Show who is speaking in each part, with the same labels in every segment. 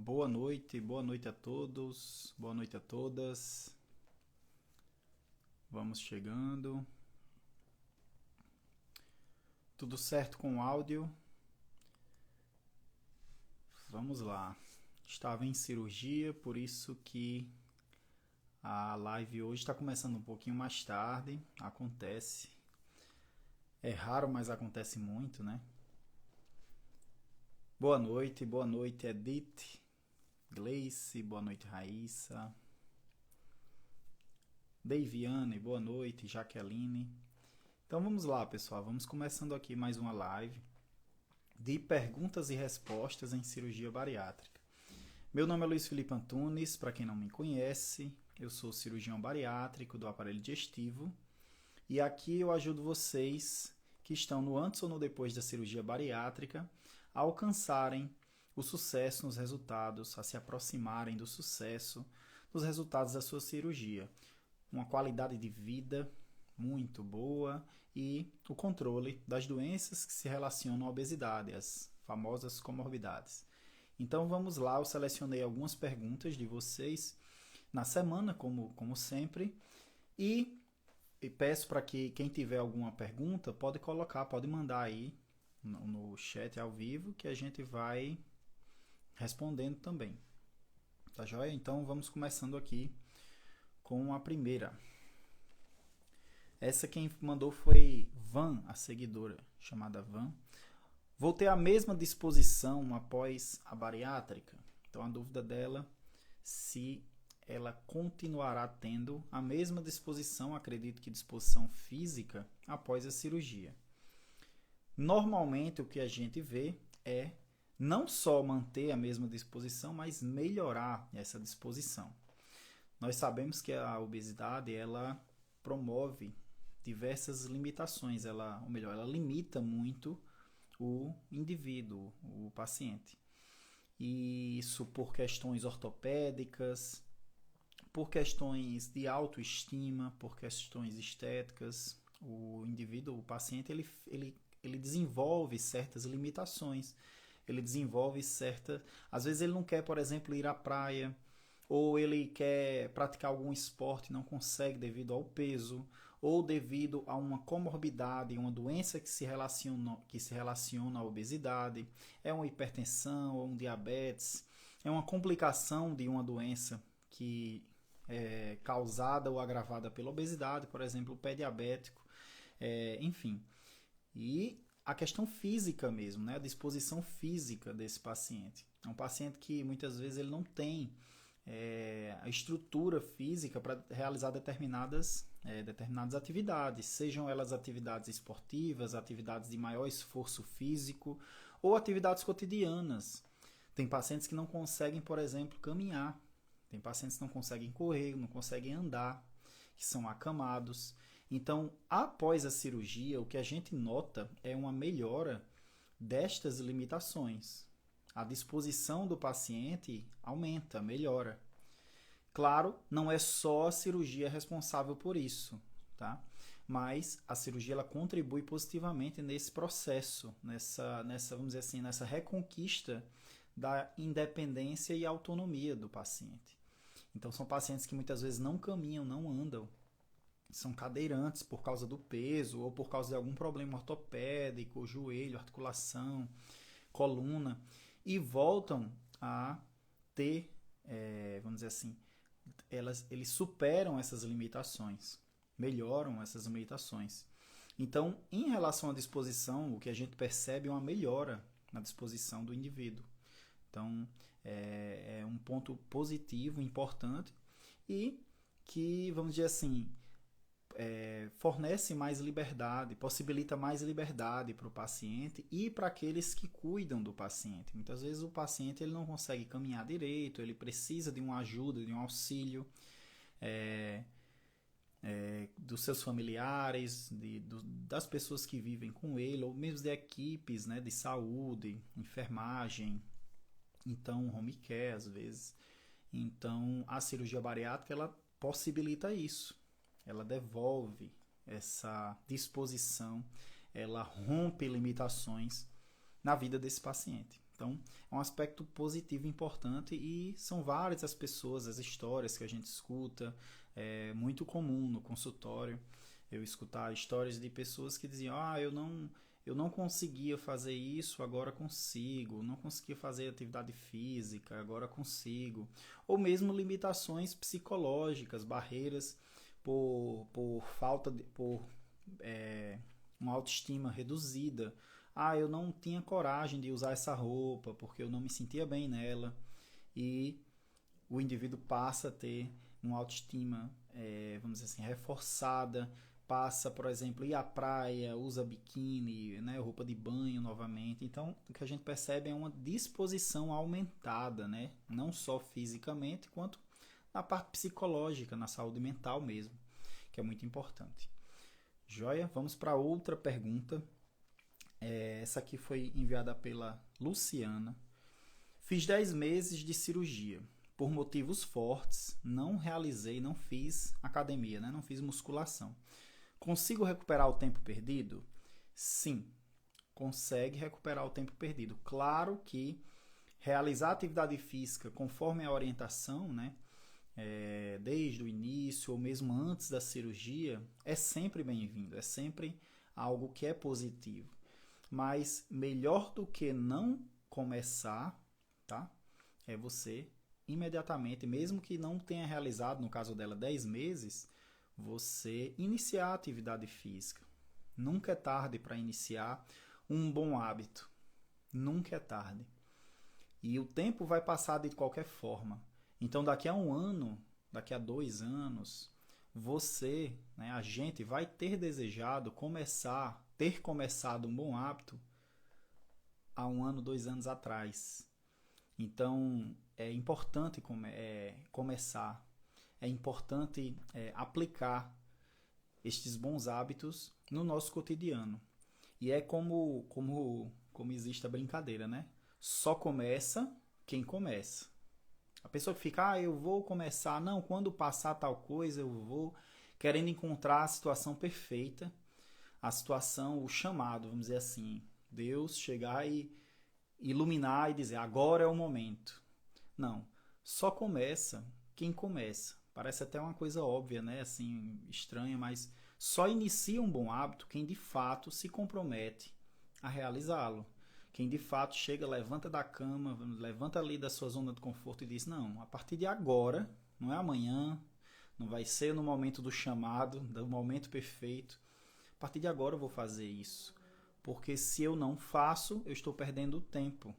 Speaker 1: Boa noite a todos, boa noite a todas. Vamos chegando. Tudo certo com o áudio? Vamos lá. Estava em cirurgia, por isso que a live hoje está começando um pouquinho mais tarde. Acontece. É raro, mas acontece muito, né? Boa noite Edith, Gleice, boa noite Raíssa, Deiviane, boa noite, Jaqueline. Então vamos lá, pessoal, vamos começando aqui mais uma live de perguntas e respostas em cirurgia bariátrica. Meu nome é Luiz Felipe Antunes, para quem não me conhece, eu sou cirurgião bariátrico do aparelho digestivo e aqui eu ajudo vocês que estão no antes ou no depois da cirurgia bariátrica a alcançarem o sucesso nos resultados, a se aproximarem do sucesso dos resultados da sua cirurgia. Uma qualidade de vida muito boa e o controle das doenças que se relacionam à obesidade, as famosas comorbidades. Então vamos lá, eu selecionei algumas perguntas de vocês na semana, como sempre, e peço para que quem tiver alguma pergunta pode colocar, pode mandar aí no chat ao vivo que a gente vai respondendo também. Tá joia? Então vamos começando aqui com a primeira. Essa quem mandou foi Van, a seguidora chamada Van. Vou ter a mesma disposição após a bariátrica? Então a dúvida dela se ela continuará tendo a mesma disposição, acredito que disposição física, após a cirurgia. Normalmente o que a gente vê é não só manter a mesma disposição, mas melhorar essa disposição. Nós sabemos que a obesidade ela promove diversas limitações, ela limita muito o indivíduo, o paciente. E isso por questões ortopédicas, por questões de autoestima, por questões estéticas. O indivíduo, o paciente, ele desenvolve certas limitações. Ele desenvolve certa... Às vezes ele não quer, por exemplo, ir à praia, ou ele quer praticar algum esporte e não consegue devido ao peso, ou devido a uma comorbidade, uma doença que se relaciona à obesidade, é uma hipertensão ou um diabetes, é uma complicação de uma doença que é causada ou agravada pela obesidade, por exemplo, o pé diabético, enfim. E a questão física mesmo, né? A disposição física desse paciente. É um paciente que muitas vezes ele não tem a estrutura física para realizar determinadas atividades, sejam elas atividades esportivas, atividades de maior esforço físico ou atividades cotidianas. Tem pacientes que não conseguem, por exemplo, caminhar, tem pacientes que não conseguem correr, não conseguem andar, que são acamados. Então, após a cirurgia, o que a gente nota é uma melhora destas limitações. A disposição do paciente aumenta, melhora. Claro, não é só a cirurgia responsável por isso, tá? Mas a cirurgia ela contribui positivamente nesse processo, vamos dizer assim, nessa reconquista da independência e autonomia do paciente. Então, são pacientes que muitas vezes não caminham, não andam, são cadeirantes por causa do peso ou por causa de algum problema ortopédico, joelho, articulação, coluna, e voltam a ter, vamos dizer assim, eles superam essas limitações, melhoram essas limitações. Então, em relação à disposição, o que a gente percebe é uma melhora na disposição do indivíduo. Então, é um ponto positivo, importante, e que, vamos dizer assim, fornece mais liberdade, possibilita mais liberdade para o paciente e para aqueles que cuidam do paciente. Muitas vezes o paciente ele não consegue caminhar direito, ele precisa de uma ajuda, de um auxílio dos seus familiares, das pessoas que vivem com ele, ou mesmo de equipes, né, de saúde, enfermagem, então home care às vezes. Então a cirurgia bariátrica ela possibilita isso. Ela devolve essa disposição, ela rompe limitações na vida desse paciente. Então, é um aspecto positivo importante e são várias as pessoas, as histórias que a gente escuta. É muito comum no consultório eu escutar histórias de pessoas que diziam: eu não conseguia fazer isso, agora consigo. Não conseguia fazer atividade física, agora consigo. Ou mesmo limitações psicológicas, barreiras por falta de, por uma autoestima reduzida. Eu não tinha coragem de usar essa roupa porque eu não me sentia bem nela. E o indivíduo passa a ter uma autoestima, vamos dizer assim, reforçada, passa, por exemplo, ir à praia, usa biquíni, né, roupa de banho novamente. Então, o que a gente percebe é uma disposição aumentada, né, não só fisicamente, quanto na parte psicológica, na saúde mental mesmo, que é muito importante. Joia? Vamos para outra pergunta. Essa aqui foi enviada pela Luciana. Fiz 10 meses de cirurgia. Por motivos fortes, não fiz academia, né? Não fiz musculação. Consigo recuperar o tempo perdido? Sim, consegue recuperar o tempo perdido. Claro que realizar atividade física conforme a orientação, né? Desde o início ou mesmo antes da cirurgia, é sempre bem-vindo, é sempre algo que é positivo. Mas melhor do que não começar, tá? É você imediatamente, mesmo que não tenha realizado, no caso dela, 10 meses, você iniciar a atividade física. Nunca é tarde para iniciar um bom hábito. Nunca é tarde. E o tempo vai passar de qualquer forma. Então, daqui a 1 ano, daqui a 2 anos, você, né, a gente vai ter desejado ter começado um bom hábito há 1 ano, 2 anos atrás. Então, é importante começar, é importante aplicar estes bons hábitos no nosso cotidiano. E é como existe a brincadeira, né? Só começa quem começa. A pessoa que fica, eu vou começar, não, quando passar tal coisa eu vou, querendo encontrar a situação perfeita, a situação, o chamado, vamos dizer assim, Deus chegar e iluminar e dizer, agora é o momento. Não, só começa quem começa. Parece até uma coisa óbvia, né? Assim, estranha, mas só inicia um bom hábito quem de fato se compromete a realizá-lo. Quem de fato chega, levanta da cama, levanta ali da sua zona de conforto e diz, não, a partir de agora, não é amanhã, não vai ser no momento do chamado, do momento perfeito. A partir de agora eu vou fazer isso. Porque se eu não faço, eu estou perdendo tempo.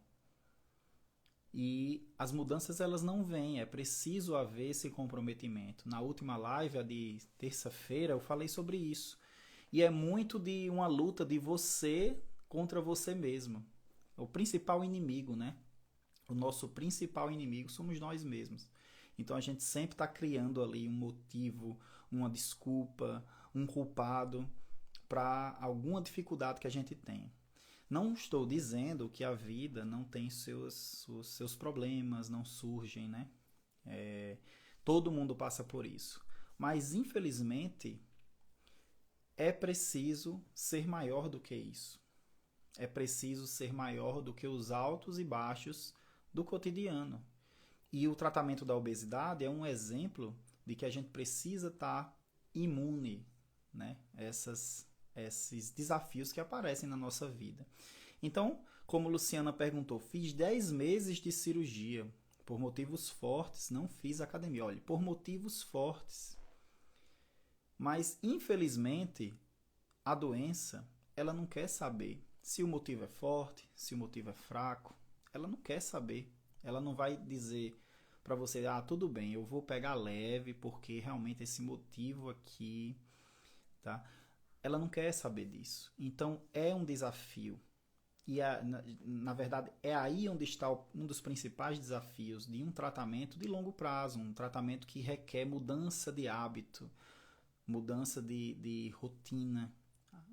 Speaker 1: E as mudanças elas não vêm, é preciso haver esse comprometimento. Na última live, a de terça-feira, eu falei sobre isso. E é muito de uma luta de você contra você mesmo. O principal inimigo, né? O nosso principal inimigo somos nós mesmos. Então a gente sempre está criando ali um motivo, uma desculpa, um culpado para alguma dificuldade que a gente tem. Não estou dizendo que a vida não tem seus problemas, não surgem, né? Todo mundo passa por isso. Mas, infelizmente, é preciso ser maior do que isso. É preciso ser maior do que os altos e baixos do cotidiano. E o tratamento da obesidade é um exemplo de que a gente precisa estar imune, né? Esses desafios que aparecem na nossa vida. Então, como Luciana perguntou, fiz 10 meses de cirurgia. Por motivos fortes, não fiz academia. Olha, por motivos fortes. Mas, infelizmente, a doença, ela não quer saber se o motivo é forte, se o motivo é fraco. Ela não quer saber. Ela não vai dizer para você, tudo bem, eu vou pegar leve porque realmente esse motivo aqui, tá? Ela não quer saber disso. Então, é um desafio. E, na verdade, é aí onde está um dos principais desafios de um tratamento de longo prazo, um tratamento que requer mudança de hábito, mudança de rotina,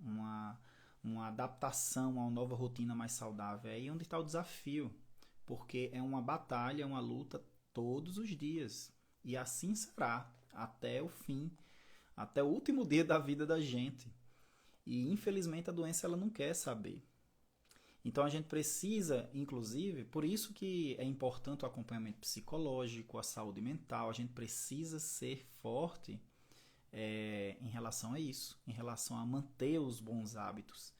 Speaker 1: uma adaptação a uma nova rotina mais saudável. É aí onde está o desafio, porque é uma batalha, uma luta todos os dias. E assim será até o fim, até o último dia da vida da gente. E, infelizmente, a doença ela não quer saber. Então a gente precisa, inclusive, por isso que é importante o acompanhamento psicológico, a saúde mental, a gente precisa ser forte em relação a isso, em relação a manter os bons hábitos,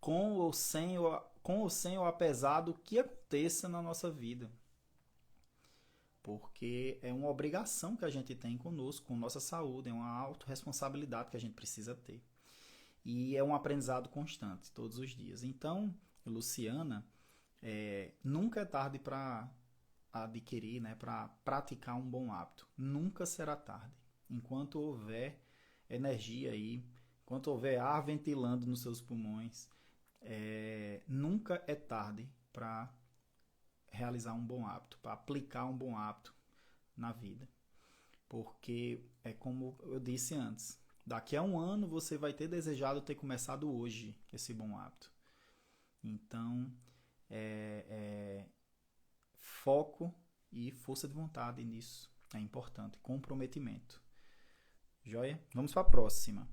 Speaker 1: com ou sem ou apesar do que aconteça na nossa vida. Porque é uma obrigação que a gente tem conosco, com nossa saúde, é uma autorresponsabilidade que a gente precisa ter. E é um aprendizado constante, todos os dias. Então, Luciana, nunca é tarde para adquirir, né, para praticar um bom hábito. Nunca será tarde. Enquanto houver energia aí, enquanto houver ar ventilando nos seus pulmões, nunca é tarde para realizar um bom hábito, para aplicar um bom hábito na vida. Porque é como eu disse antes, daqui a um ano você vai ter desejado ter começado hoje esse bom hábito. Então, foco e força de vontade nisso é importante. Comprometimento. Joia? Vamos para a próxima.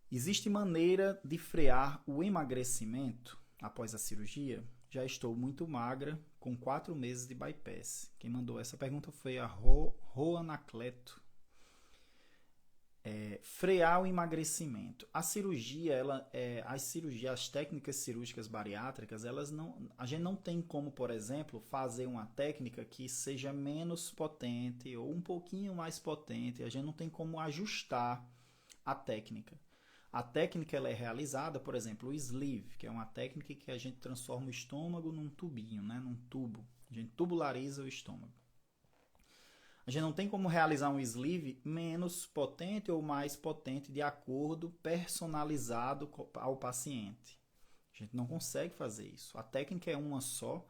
Speaker 1: Existe maneira de frear o emagrecimento após a cirurgia? Já estou muito magra, com 4 meses de bypass. Quem mandou essa pergunta foi a Roanacleto. Frear o emagrecimento. A cirurgia, as técnicas cirúrgicas bariátricas, a gente não tem como, por exemplo, fazer uma técnica que seja menos potente ou um pouquinho mais potente. A gente não tem como ajustar a técnica. A técnica ela é realizada, por exemplo, o sleeve, que é uma técnica que a gente transforma o estômago num tubinho, né? Num tubo. A gente tubulariza o estômago. A gente não tem como realizar um sleeve menos potente ou mais potente de acordo personalizado ao paciente. A gente não consegue fazer isso. A técnica é uma só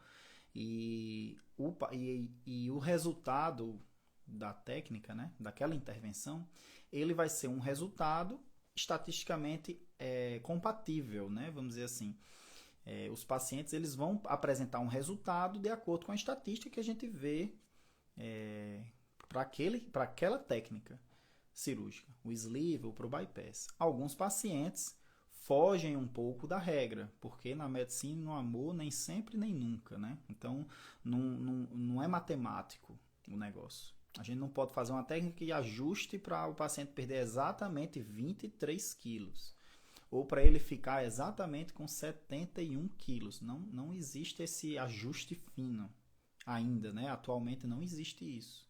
Speaker 1: e o resultado da técnica, né? Daquela intervenção, ele vai ser um resultado estatisticamente compatível, né? Vamos dizer assim. Os pacientes eles vão apresentar um resultado de acordo com a estatística que a gente vê para aquela técnica cirúrgica, o sleeve ou para o bypass. Alguns pacientes fogem um pouco da regra, porque na medicina, no amor, nem sempre nem nunca, né? Então, não é matemático o negócio. A gente não pode fazer uma técnica que ajuste para o paciente perder exatamente 23 quilos. Ou para ele ficar exatamente com 71 quilos. Não existe esse ajuste fino ainda, né? Atualmente não existe isso.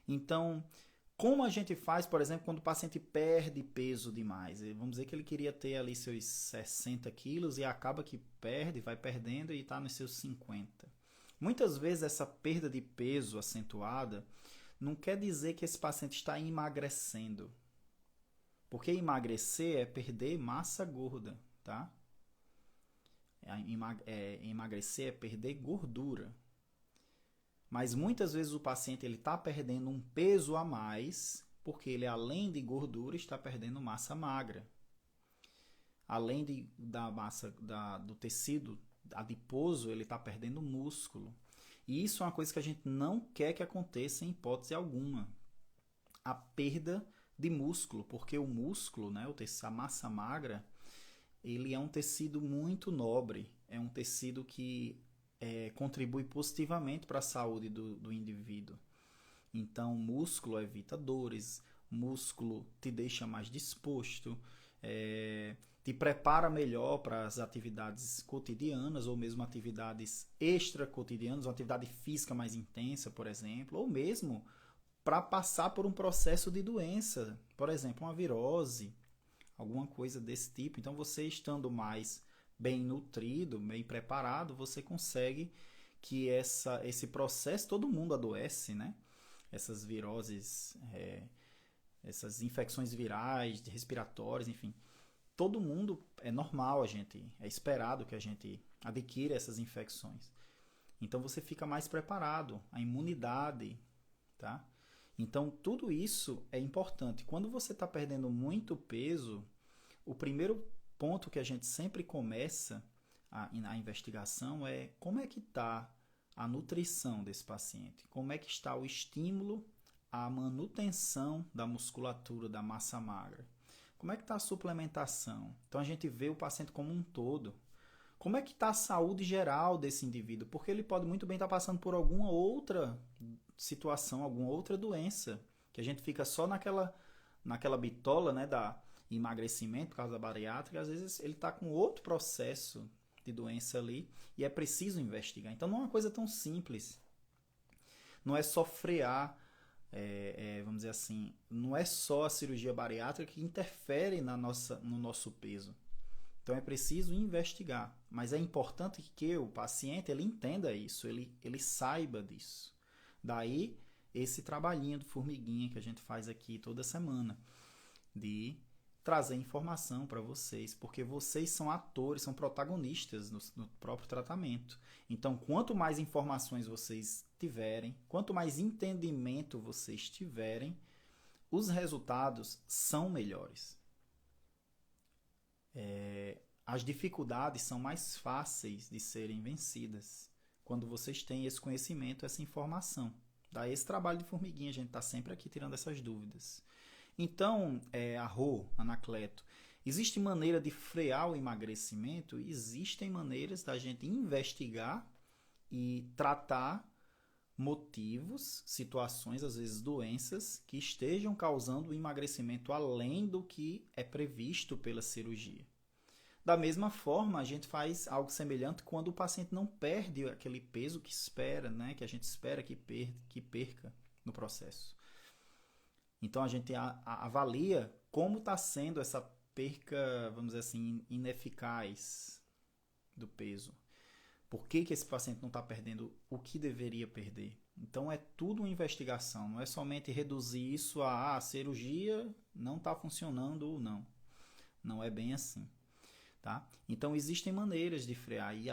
Speaker 1: Então, como a gente faz, por exemplo, quando o paciente perde peso demais? Vamos dizer que ele queria ter ali seus 60 quilos e acaba que perde, vai perdendo e está nos seus 50. Muitas vezes essa perda de peso acentuada não quer dizer que esse paciente está emagrecendo. Porque emagrecer é perder massa gorda, tá? Emagrecer é perder gordura. Mas muitas vezes o paciente está perdendo um peso a mais, porque ele, além de gordura, está perdendo massa magra. Além da massa do tecido adiposo, ele está perdendo músculo. E isso é uma coisa que a gente não quer que aconteça em hipótese alguma. A perda de músculo, porque o músculo, né, a massa magra, ele é um tecido muito nobre, é um tecido que contribui positivamente para a saúde do indivíduo. Então, músculo evita dores, músculo te deixa mais disposto, te prepara melhor para as atividades cotidianas ou mesmo atividades extra-cotidianas, uma atividade física mais intensa, por exemplo, ou mesmo para passar por um processo de doença, por exemplo, uma virose, alguma coisa desse tipo. Então, você estando mais bem nutrido, bem preparado, você consegue que esse processo, todo mundo adoece, né? Essas viroses, essas infecções virais, respiratórias, enfim. Todo mundo, é normal é esperado que a gente adquira essas infecções. Então você fica mais preparado, a imunidade, tá? Então tudo isso é importante. Quando você está perdendo muito peso, o primeiro ponto que a gente sempre começa na investigação é como é que está a nutrição desse paciente, como é que está o estímulo à manutenção da musculatura, da massa magra, como é que está a suplementação. Então a gente vê o paciente como um todo. Como é que está a saúde geral desse indivíduo? Porque ele pode muito bem estar passando por alguma outra situação, alguma outra doença, que a gente fica só naquela bitola, né, da emagrecimento por causa da bariátrica. Às vezes ele está com outro processo de doença ali e é preciso investigar. Então não é uma coisa tão simples. Não é só frear, vamos dizer assim, não é só a cirurgia bariátrica que interfere no nosso peso. Então é preciso investigar, mas é importante que o paciente ele entenda isso, ele saiba disso. Daí esse trabalhinho de formiguinha que a gente faz aqui toda semana, de trazer informação para vocês, porque vocês são atores, são protagonistas no próprio tratamento. Então, quanto mais informações vocês tiverem, quanto mais entendimento vocês tiverem, os resultados são melhores. As dificuldades são mais fáceis de serem vencidas quando vocês têm esse conhecimento, essa informação. Daí esse trabalho de formiguinha, a gente está sempre aqui tirando essas dúvidas. Então, Anacleto, existe maneira de frear o emagrecimento? Existem maneiras da gente investigar e tratar motivos, situações, às vezes doenças, que estejam causando o emagrecimento além do que é previsto pela cirurgia. Da mesma forma, a gente faz algo semelhante quando o paciente não perde aquele peso que espera, né? Que a gente espera que perca no processo. Então, a gente avalia como está sendo essa perca, vamos dizer assim, ineficaz do peso. Por que esse paciente não está perdendo o que deveria perder? Então, é tudo uma investigação. Não é somente reduzir isso a cirurgia não está funcionando ou não. Não é bem assim. Tá? Então, existem maneiras de frear e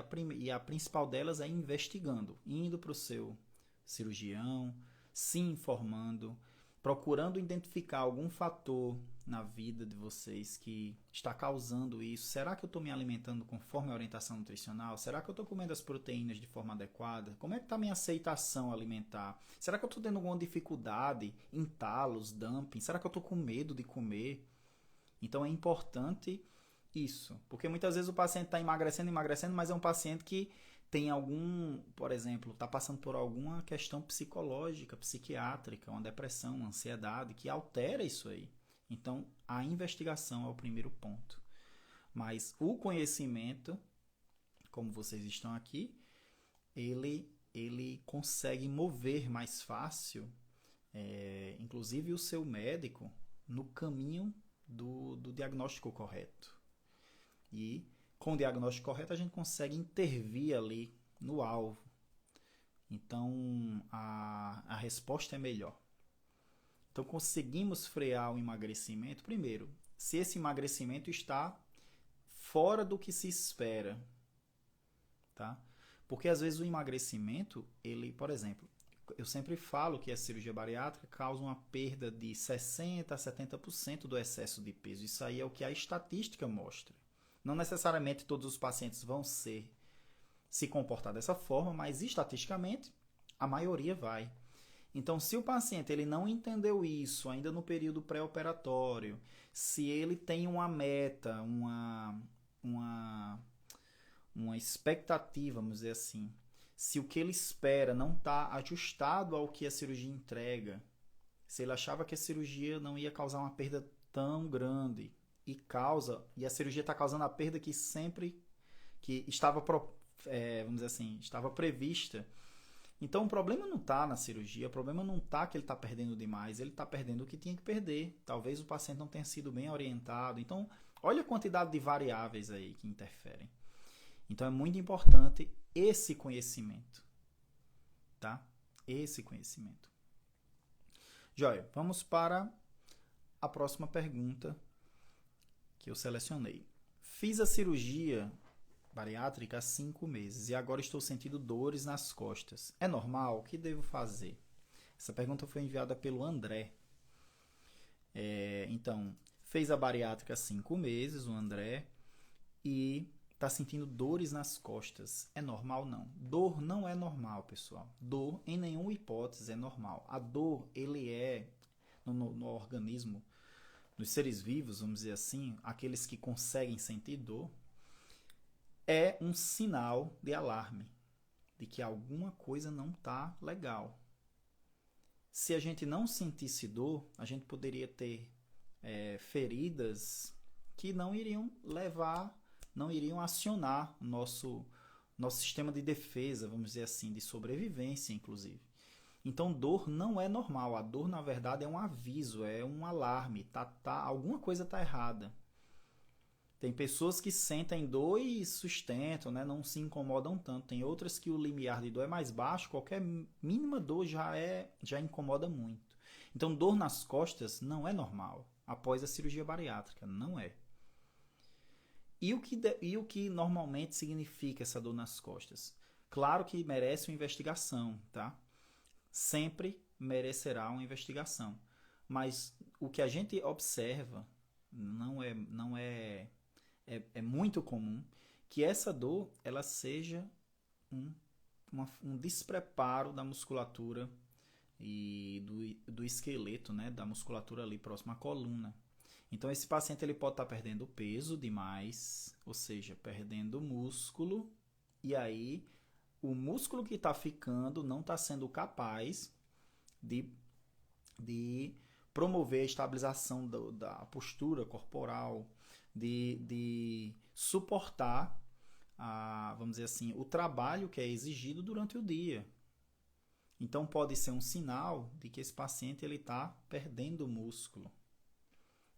Speaker 1: a principal delas é investigando, indo para o seu cirurgião, se informando, procurando identificar algum fator na vida de vocês que está causando isso. Será que eu estou me alimentando conforme a orientação nutricional? Será que eu estou comendo as proteínas de forma adequada? Como é que está a minha aceitação alimentar? Será que eu estou tendo alguma dificuldade, entalos, dumping? Será que eu estou com medo de comer? Então, é importante isso, porque muitas vezes o paciente está emagrecendo, mas é um paciente que tem por exemplo, está passando por alguma questão psicológica, psiquiátrica, uma depressão, uma ansiedade, que altera isso aí. Então, a investigação é o primeiro ponto. Mas o conhecimento, como vocês estão aqui, ele consegue mover mais fácil, inclusive o seu médico, no caminho do diagnóstico correto. E com o diagnóstico correto a gente consegue intervir ali no alvo. Então a resposta é melhor. Então conseguimos frear o emagrecimento. Primeiro, se esse emagrecimento está fora do que se espera. Tá? Porque às vezes o emagrecimento, por exemplo, eu sempre falo que a cirurgia bariátrica causa uma perda de 60% a 70% do excesso de peso. Isso aí é o que a estatística mostra. Não necessariamente todos os pacientes vão se comportar dessa forma, mas estatisticamente a maioria vai. Então, se o paciente ele não entendeu isso ainda no período pré-operatório, se ele tem uma meta, uma expectativa, vamos dizer assim, se o que ele espera não está ajustado ao que a cirurgia entrega, se ele achava que a cirurgia não ia causar uma perda tão grande, e a cirurgia está causando a perda que estava, vamos dizer assim, estava prevista. Então o problema não está na cirurgia, o problema não está que ele está perdendo demais, ele está perdendo o que tinha que perder. Talvez o paciente não tenha sido bem orientado. Então, olha a quantidade de variáveis aí que interferem. Então é muito importante esse conhecimento, tá? Esse conhecimento. Joia, vamos para a próxima pergunta que eu selecionei. Fiz a cirurgia bariátrica há 5 meses e agora estou sentindo dores nas costas. É normal? O que devo fazer? Essa pergunta foi enviada pelo André. Então, fez a bariátrica há 5 meses, o André, e está sentindo dores nas costas. É normal? Não. Dor não é normal, pessoal. Dor, em nenhuma hipótese, é normal. A dor, ele é, no organismo, nos seres vivos, vamos dizer assim, aqueles que conseguem sentir dor, é um sinal de alarme de que alguma coisa não está legal. Se a gente não sentisse dor, a gente poderia ter feridas que não iriam levar, não iriam acionar o nosso sistema de defesa, vamos dizer assim, de sobrevivência, inclusive. Então, dor não é normal. A dor, na verdade, é um aviso, é um alarme. Alguma coisa está errada. Tem pessoas que sentem dor e sustentam, né? Não se incomodam tanto. Tem outras que o limiar de dor é mais baixo, qualquer mínima dor já incomoda muito. Então, dor nas costas não é normal após a cirurgia bariátrica, não é. E o que normalmente significa essa dor nas costas? Claro que merece uma investigação, tá? Sempre merecerá uma investigação. Mas o que a gente observa é muito comum que essa dor ela seja um, um despreparo da musculatura e do esqueleto, né, da musculatura ali próxima à coluna. Então esse paciente ele pode estar perdendo peso demais, ou seja, perdendo músculo, e aí o músculo que está ficando não está sendo capaz de, de promover a estabilização da postura corporal, de suportar, vamos dizer assim, o trabalho que é exigido durante o dia. Então pode ser um sinal de que esse paciente está perdendo músculo,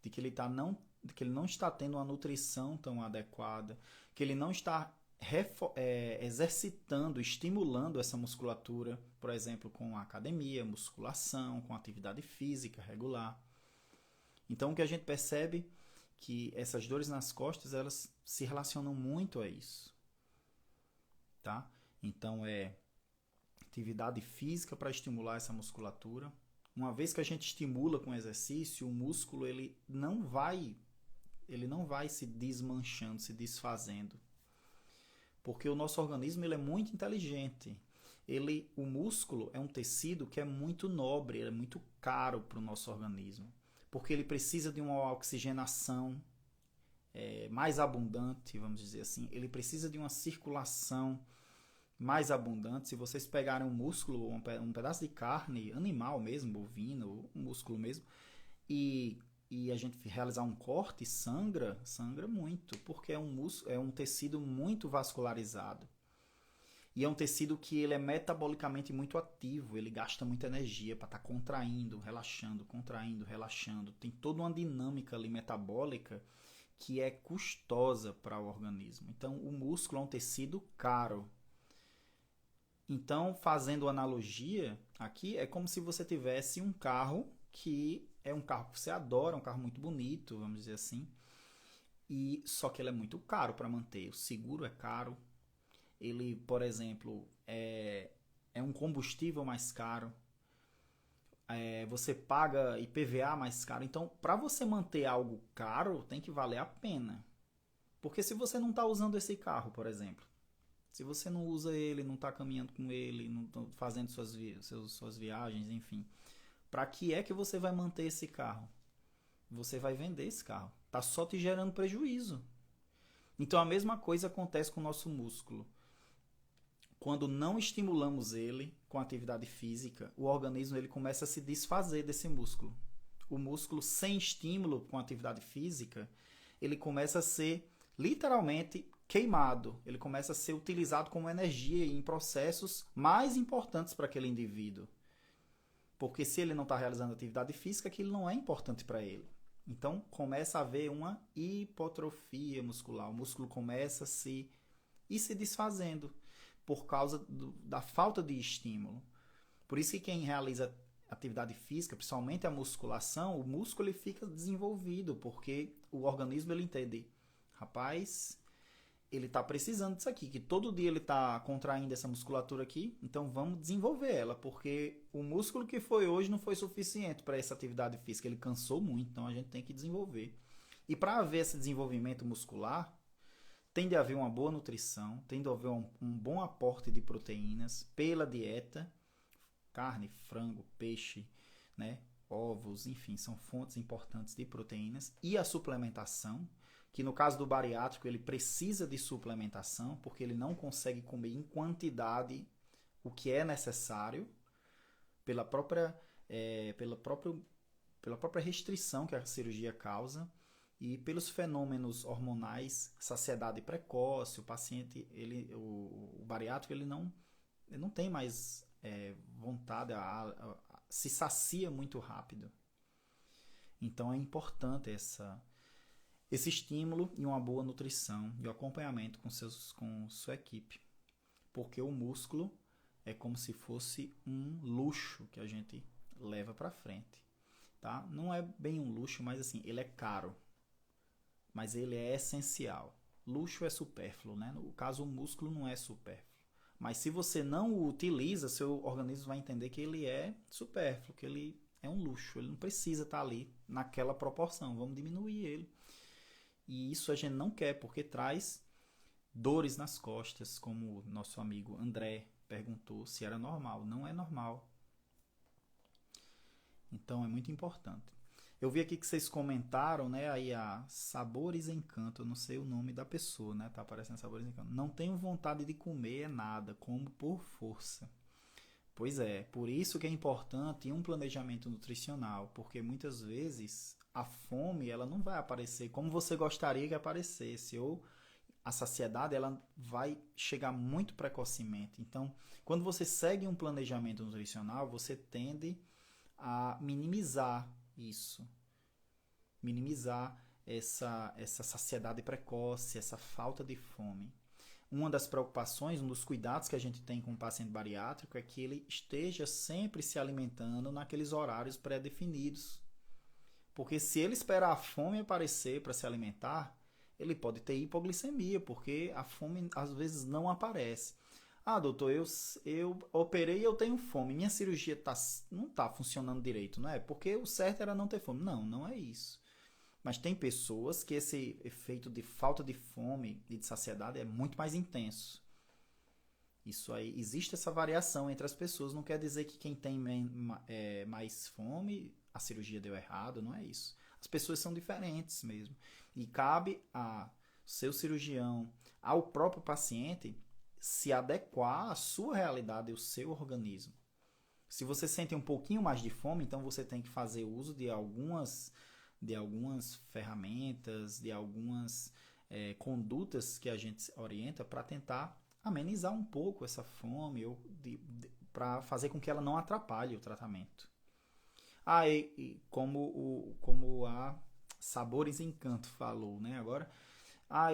Speaker 1: de que ele não está tendo uma nutrição tão adequada, que ele não está exercitando, estimulando essa musculatura, por exemplo, com a academia, musculação, com atividade física regular. Então o que a gente percebe que essas dores nas costas, elas se relacionam muito a isso, tá? Então atividade física para estimular essa musculatura. Uma vez que a gente estimula com exercício, o músculo ele não vai se desmanchando, se desfazendo. Porque o nosso organismo ele é muito inteligente. O músculo é um tecido que é muito nobre, é muito caro para o nosso organismo. Porque ele precisa de uma oxigenação mais abundante, vamos dizer assim. Ele precisa de uma circulação mais abundante. Se vocês pegarem um músculo, um pedaço de carne, animal mesmo, bovino, um músculo mesmo, e a gente realizar um corte, sangra muito, porque é um tecido muito vascularizado. E é um tecido que ele é metabolicamente muito ativo, ele gasta muita energia para estar contraindo, relaxando. Tem toda uma dinâmica ali metabólica que é custosa para o organismo. Então, o músculo é um tecido caro. Então, fazendo analogia, aqui é como se você tivesse um carro que é um carro que você adora, um carro muito bonito, vamos dizer assim, só que ele é muito caro para manter. O seguro é caro, ele, por exemplo, é um combustível mais caro, você paga IPVA mais caro. Então, para você manter algo caro, tem que valer a pena. Porque se você não está usando esse carro, por exemplo, se você não usa ele, não está caminhando com ele, não está fazendo suas viagens, enfim, para que é que você vai manter esse carro? Você vai vender esse carro. Está só te gerando prejuízo. Então a mesma coisa acontece com o nosso músculo. Quando não estimulamos ele com atividade física, o organismo ele começa a se desfazer desse músculo. O músculo sem estímulo com atividade física, ele começa a ser literalmente queimado. Ele começa a ser utilizado como energia em processos mais importantes para aquele indivíduo. Porque se ele não está realizando atividade física, aquilo não é importante para ele. Então começa a haver uma hipotrofia muscular. O músculo começa a se desfazendo por causa da falta de estímulo. Por isso que quem realiza atividade física, principalmente a musculação, o músculo ele fica desenvolvido, porque o organismo ele entende, rapaz, ele está precisando disso aqui, que todo dia ele está contraindo essa musculatura aqui, então vamos desenvolver ela, porque o músculo que foi hoje não foi suficiente para essa atividade física, ele cansou muito, então a gente tem que desenvolver. E para haver esse desenvolvimento muscular, tem de haver uma boa nutrição, tem de haver um bom aporte de proteínas pela dieta, carne, frango, peixe, né, ovos, enfim, são fontes importantes de proteínas, e a suplementação, que no caso do bariátrico ele precisa de suplementação, porque ele não consegue comer em quantidade o que é necessário pela própria, pela própria restrição que a cirurgia causa e pelos fenômenos hormonais, saciedade precoce, o paciente, o bariátrico, ele não tem mais vontade, se sacia muito rápido. Então é importante esse estímulo e uma boa nutrição e o acompanhamento com sua equipe. Porque o músculo é como se fosse um luxo que a gente leva para frente. Tá? Não é bem um luxo, mas assim, ele é caro. Mas ele é essencial. Luxo é supérfluo, né? No caso, o músculo não é supérfluo. Mas se você não o utiliza, seu organismo vai entender que ele é supérfluo, que ele é um luxo. Ele não precisa estar ali naquela proporção. Vamos diminuir ele. E isso a gente não quer, porque traz dores nas costas, como nosso amigo André perguntou se era normal. Não é normal. Então é muito importante. Eu vi aqui que vocês comentaram, né, aí a Sabores Encanto, eu não sei o nome da pessoa, né, tá aparecendo Sabores Encanto. Não tenho vontade de comer nada, como por força. Pois é, por isso que é importante um planejamento nutricional, porque muitas vezes a fome, ela não vai aparecer como você gostaria que aparecesse, ou a saciedade, ela vai chegar muito precocemente. Então, quando você segue um planejamento nutricional, você tende a minimizar isso, minimizar essa saciedade precoce, essa falta de fome. Uma das preocupações, um dos cuidados que a gente tem com o paciente bariátrico é que ele esteja sempre se alimentando naqueles horários pré-definidos. Porque se ele esperar a fome aparecer para se alimentar, ele pode ter hipoglicemia, porque a fome às vezes não aparece. Ah, doutor, eu operei e eu tenho fome. Minha cirurgia não está funcionando direito, não é? Porque o certo era não ter fome. Não, não é isso. Mas tem pessoas que esse efeito de falta de fome e de saciedade é muito mais intenso. Isso aí, existe essa variação entre as pessoas. Não quer dizer que quem tem mais fome, a cirurgia deu errado, não é isso. As pessoas são diferentes mesmo. E cabe a seu cirurgião, ao próprio paciente, se adequar à sua realidade e ao seu organismo. Se você sente um pouquinho mais de fome, então você tem que fazer uso de algumas ferramentas, de algumas condutas que a gente orienta para tentar amenizar um pouco essa fome, ou para fazer com que ela não atrapalhe o tratamento. E como a Sabores Encanto falou, né? Agora,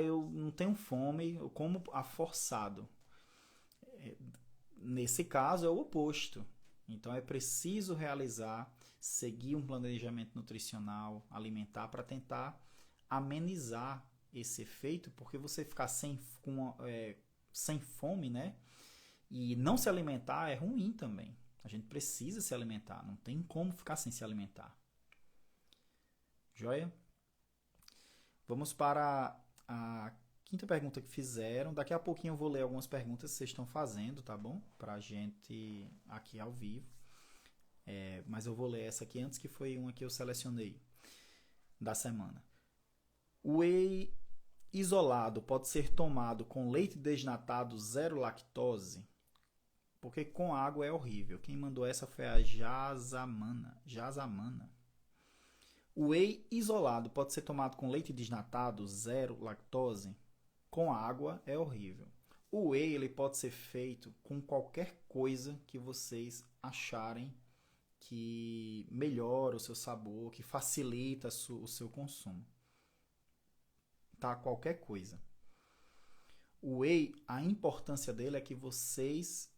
Speaker 1: eu não tenho fome, eu como forçado. Nesse caso é o oposto. Então é preciso seguir um planejamento nutricional, alimentar, para tentar amenizar esse efeito, porque você ficar sem fome, né? E não se alimentar é ruim também. A gente precisa se alimentar, não tem como ficar sem se alimentar. Joia? Vamos para a quinta pergunta que fizeram. Daqui a pouquinho eu vou ler algumas perguntas que vocês estão fazendo, tá bom? Pra gente aqui ao vivo. Mas eu vou ler essa aqui antes, que foi uma que eu selecionei da semana. O whey isolado pode ser tomado com leite desnatado zero lactose? Porque com água é horrível. Quem mandou essa foi a Jazamana. O whey isolado pode ser tomado com leite desnatado zero lactose? Com água é horrível. O whey ele pode ser feito com qualquer coisa que vocês acharem que melhora o seu sabor, que facilita o seu consumo. Tá? Qualquer coisa. O whey, a importância dele é que vocês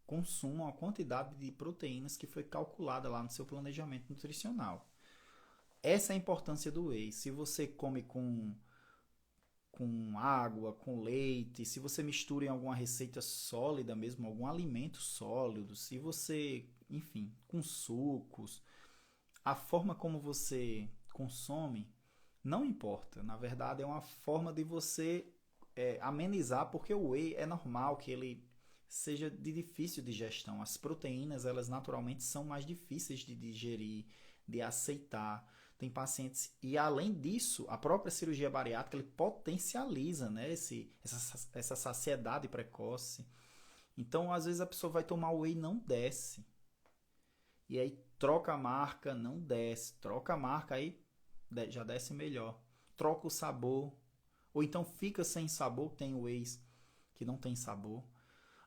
Speaker 1: consumam a quantidade de proteínas que foi calculada lá no seu planejamento nutricional. Essa é a importância do whey. Se você come com água, com leite, se você mistura em alguma receita sólida mesmo, algum alimento sólido, se você, enfim, com sucos, a forma como você consome não importa. Na verdade, é uma forma de você amenizar, porque o whey é normal que ele seja de difícil digestão. As proteínas, elas naturalmente são mais difíceis de digerir, de aceitar. Tem pacientes, e além disso, a própria cirurgia bariátrica ele potencializa, né, essa saciedade precoce. Então, às vezes a pessoa vai tomar whey e não desce. E aí troca a marca, não desce. Troca a marca, aí já desce melhor. Troca o sabor. Ou então fica sem sabor, tem wheys que não tem sabor.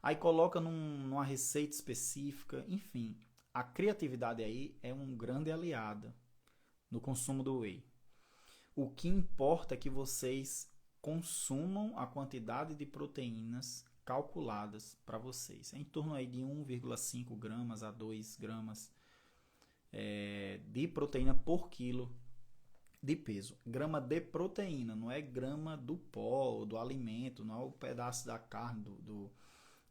Speaker 1: Aí coloca numa receita específica. Enfim, a criatividade aí é um grande aliado no consumo do whey. O que importa é que vocês consumam a quantidade de proteínas calculadas para vocês. É em torno aí de 1,5 gramas a 2 gramas de proteína por quilo de peso. Grama de proteína, não é grama do pó, do alimento, não é o pedaço da carne,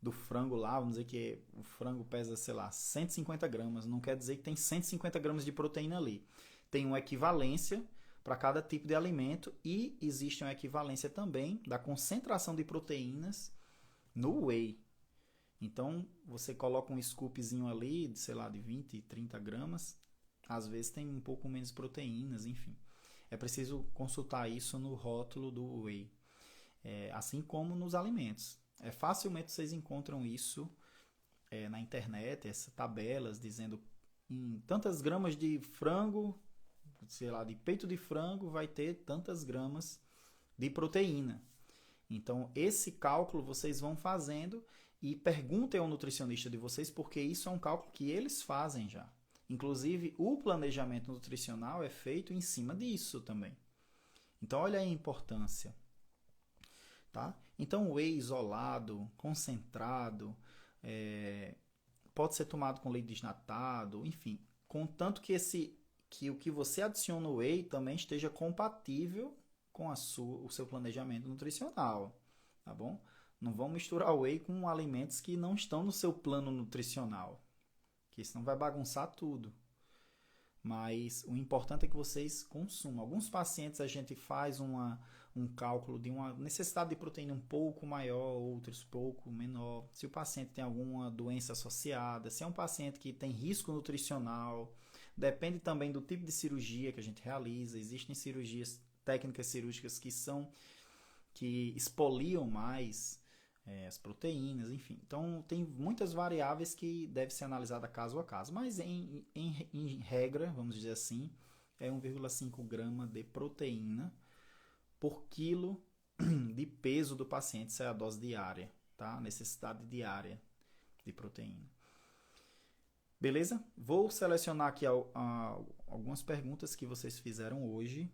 Speaker 1: do frango lá. Vamos dizer que o frango pesa, sei lá, 150 gramas. Não quer dizer que tem 150 gramas de proteína ali. Tem uma equivalência para cada tipo de alimento e existe uma equivalência também da concentração de proteínas no whey. Então, você coloca um scoopzinho ali, sei lá, de 20, 30 gramas. Às vezes tem um pouco menos proteínas, enfim. É preciso consultar isso no rótulo do whey. Assim como nos alimentos. Facilmente vocês encontram isso na internet, essas tabelas dizendo em tantas gramas de frango, sei lá, de peito de frango vai ter tantas gramas de proteína. Então, esse cálculo vocês vão fazendo e perguntem ao nutricionista de vocês, porque isso é um cálculo que eles fazem já. Inclusive, o planejamento nutricional é feito em cima disso também. Então, olha a importância. Tá? Então, o whey isolado, concentrado, pode ser tomado com leite desnatado, enfim, contanto que o que você adiciona no whey também esteja compatível com o seu planejamento nutricional, tá bom? Não vão misturar o whey com alimentos que não estão no seu plano nutricional, que senão vai bagunçar tudo. Mas o importante é que vocês consumam. Alguns pacientes a gente faz um cálculo de uma necessidade de proteína um pouco maior, outros pouco menor. Se o paciente tem alguma doença associada, se é um paciente que tem risco nutricional, depende também do tipo de cirurgia que a gente realiza. Existem cirurgias, técnicas cirúrgicas que expoliam mais as proteínas, enfim. Então, tem muitas variáveis que devem ser analisadas caso a caso. Mas, em regra, vamos dizer assim, é 1,5 grama de proteína por quilo de peso do paciente. Essa é a dose diária, tá? Necessidade diária de proteína. Beleza? Vou selecionar aqui algumas perguntas que vocês fizeram hoje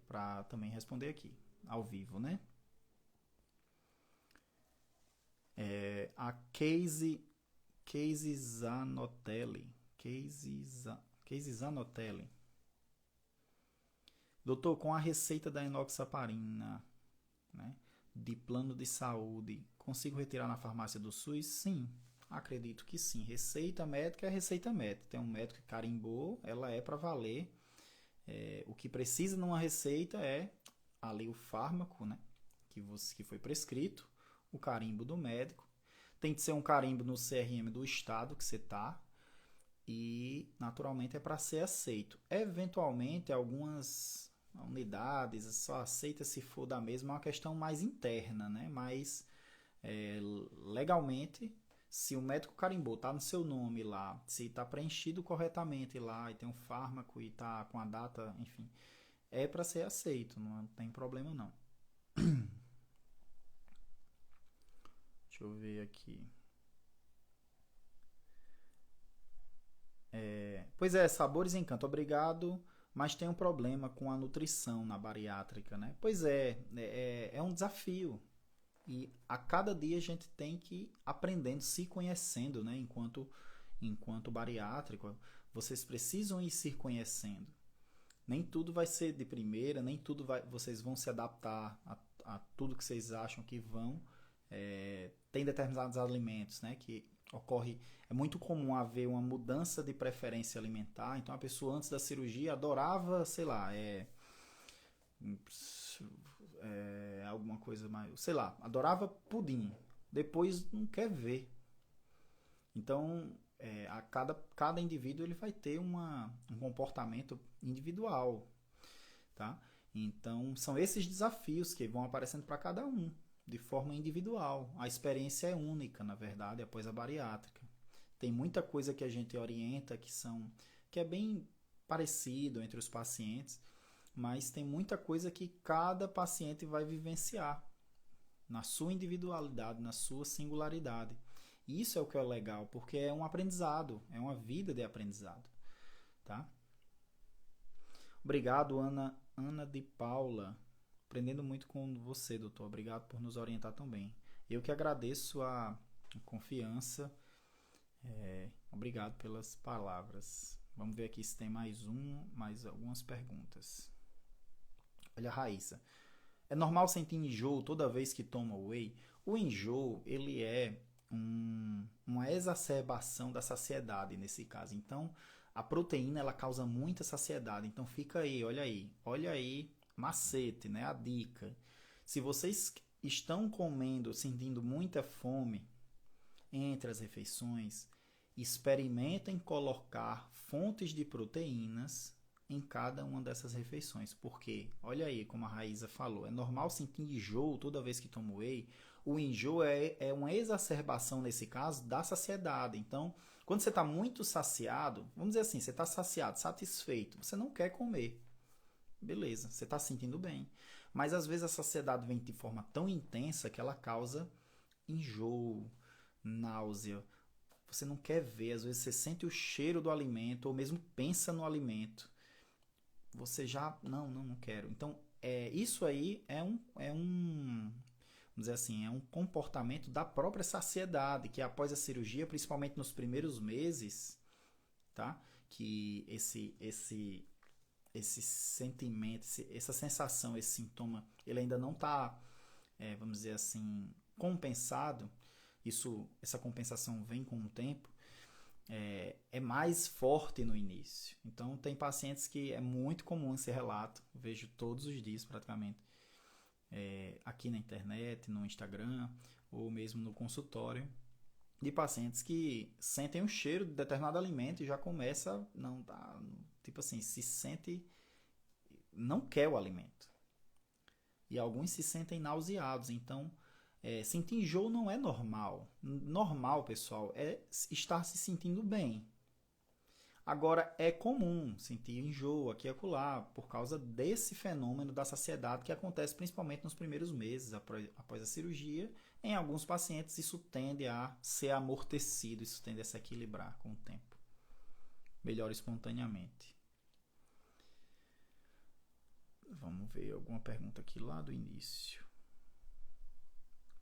Speaker 1: para também responder aqui, ao vivo, né? A Casey Zanotelli. Casey Zanotelli. Doutor, com a receita da enoxaparina, né, de plano de saúde, consigo retirar na farmácia do SUS? Sim, acredito que sim. Receita médica é receita médica. Tem um médico que carimbou, ela é para valer. O que precisa numa receita é ali o fármaco, né, que foi prescrito, o carimbo do médico. Tem que ser um carimbo no CRM do estado que você está. E, naturalmente, é para ser aceito. Eventualmente, algumas unidades só aceita se for da mesma, é uma questão mais interna, né? Mas, legalmente, se o médico carimbou, está no seu nome lá, se está preenchido corretamente lá, e tem um fármaco e está com a data, enfim, é para ser aceito, não tem problema não. Deixa eu ver aqui. Pois é, Sabores Encanto, obrigado, mas tem um problema com a nutrição na bariátrica, né? Pois é um desafio. E a cada dia a gente tem que ir aprendendo, se conhecendo, né? Enquanto bariátrico, vocês precisam ir se conhecendo. Nem tudo vai ser de primeira, nem tudo vocês vão se adaptar a tudo que vocês acham que vão. Tem determinados alimentos, né, que é muito comum haver uma mudança de preferência alimentar. Então a pessoa antes da cirurgia adorava, sei lá, alguma coisa mais, sei lá, adorava pudim, depois não quer ver. Então cada indivíduo ele vai ter um comportamento individual, tá? Então, são esses desafios que vão aparecendo para cada um, de forma individual. A experiência é única, na verdade, após a bariátrica. Tem muita coisa que a gente orienta que é bem parecido entre os pacientes, mas tem muita coisa que cada paciente vai vivenciar na sua individualidade, na sua singularidade. E isso é o que é legal, porque é um aprendizado, é uma vida de aprendizado, tá? Obrigado, Ana de Paula. Aprendendo muito com você, doutor. Obrigado por nos orientar tão bem. Eu que agradeço a confiança. Obrigado pelas palavras. Vamos ver aqui se tem mais algumas perguntas. Olha, Raíssa. É normal sentir enjoo toda vez que toma whey? O enjoo, ele é uma exacerbação da saciedade nesse caso. Então, a proteína, ela causa muita saciedade. Então, fica aí, olha aí, macete, né? A dica. Se vocês estão comendo, sentindo muita fome entre as refeições, experimentem colocar fontes de proteínas em cada uma dessas refeições. Porque, olha aí, como a Raíza falou, é normal sentir enjoo toda vez que toma whey. O enjoo é uma exacerbação, nesse caso, da saciedade. Então, quando você está muito saciado, vamos dizer assim, você está saciado, satisfeito, você não quer comer. Beleza, você está se sentindo bem. Mas às vezes a saciedade vem de forma tão intensa que ela causa enjoo, náusea. Você não quer ver, às vezes você sente o cheiro do alimento ou mesmo pensa no alimento. Você já, não quero. Então, isso aí vamos dizer assim, é um comportamento da própria saciedade, que após a cirurgia, principalmente nos primeiros meses, tá? Que esse sentimento, essa sensação, esse sintoma, ele ainda não está, vamos dizer assim, compensado. Essa compensação vem com o tempo. É mais forte no início. Então, tem pacientes que é muito comum esse relato, vejo todos os dias praticamente, aqui na internet, no Instagram, ou mesmo no consultório, de pacientes que sentem o cheiro de determinado alimento e já começa, tipo assim, se sente, não quer o alimento. E alguns se sentem nauseados. Então, sentir enjoo não é normal. Normal, pessoal, é estar se sentindo bem. Agora, é comum sentir enjoo aqui e acolá por causa desse fenômeno da saciedade que acontece principalmente nos primeiros meses após a cirurgia. Em alguns pacientes, isso tende a ser amortecido, isso tende a se equilibrar com o tempo. Melhora espontaneamente. Vamos ver alguma pergunta aqui lá do início.